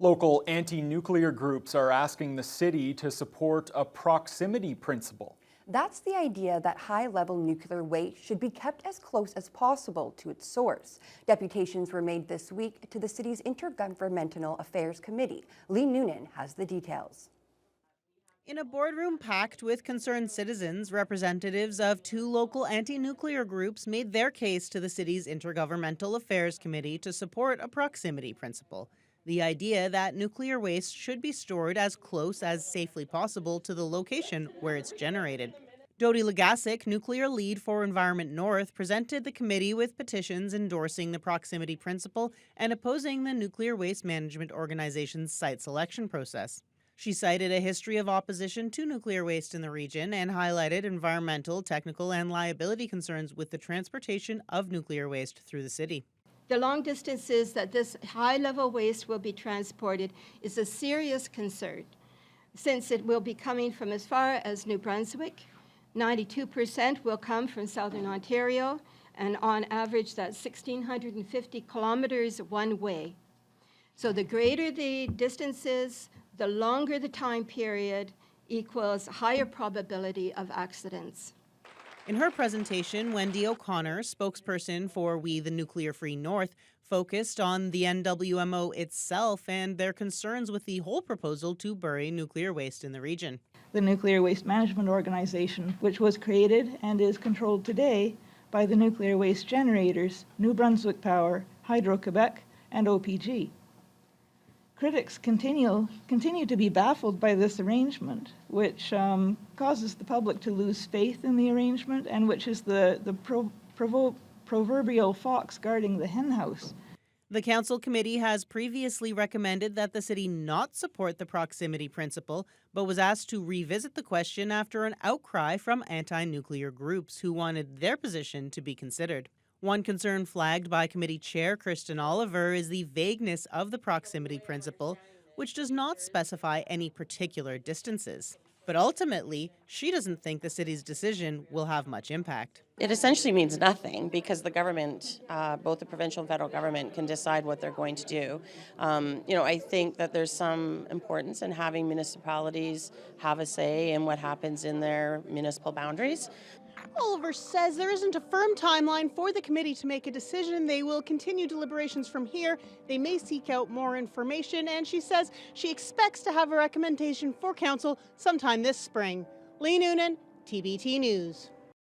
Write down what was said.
Local anti-nuclear groups are asking the city to support a proximity principle. That's the idea that high-level nuclear waste should be kept as close as possible to its source. Deputations were made this week to the city's Intergovernmental Affairs Committee. Lee Noonan has the details. In a boardroom packed with concerned citizens, representatives of two local anti-nuclear groups made their case to the city's Intergovernmental Affairs Committee to support a proximity principle. The idea that nuclear waste should be stored as close as safely possible to the location where it's generated. Dodi Legasic, nuclear lead for Environment North, presented the committee with petitions endorsing the proximity principle and opposing the Nuclear Waste Management Organization's site selection process. She cited a history of opposition to nuclear waste in the region and highlighted environmental, technical, and liability concerns with the transportation of nuclear waste through the city. The long distances that this high-level waste will be transported is a serious concern, since it will be coming from as far as New Brunswick. 92% will come from southern Ontario, and on average that's 1,650 kilometers one way. So the greater the distances, the longer the time period equals higher probability of accidents. In her presentation, Wendy O'Connor, spokesperson for We the Nuclear Free North, focused on the NWMO itself and their concerns with the whole proposal to bury nuclear waste in the region. The Nuclear Waste Management Organization, which was created and is controlled today by the nuclear waste generators, New Brunswick Power, Hydro-Quebec, and OPG. Critics continue to be baffled by this arrangement, which causes the public to lose faith in the arrangement and which is the proverbial fox guarding the henhouse. The council committee has previously recommended that the city not support the proximity principle, but was asked to revisit the question after an outcry from anti-nuclear groups who wanted their position to be considered. One concern flagged by committee chair Kristen Oliver is the vagueness of the proximity principle, which does not specify any particular distances. But ultimately, she doesn't think the city's decision will have much impact. It essentially means nothing because the government, both the provincial and federal government, can decide what they're going to do. I think that there's some importance in having municipalities have a say in what happens in their municipal boundaries. Oliver says there isn't a firm timeline for the committee to make a decision. They will continue deliberations from here. They may seek out more information, and she says she expects to have a recommendation for council sometime this spring. Lee Noonan, TBT News.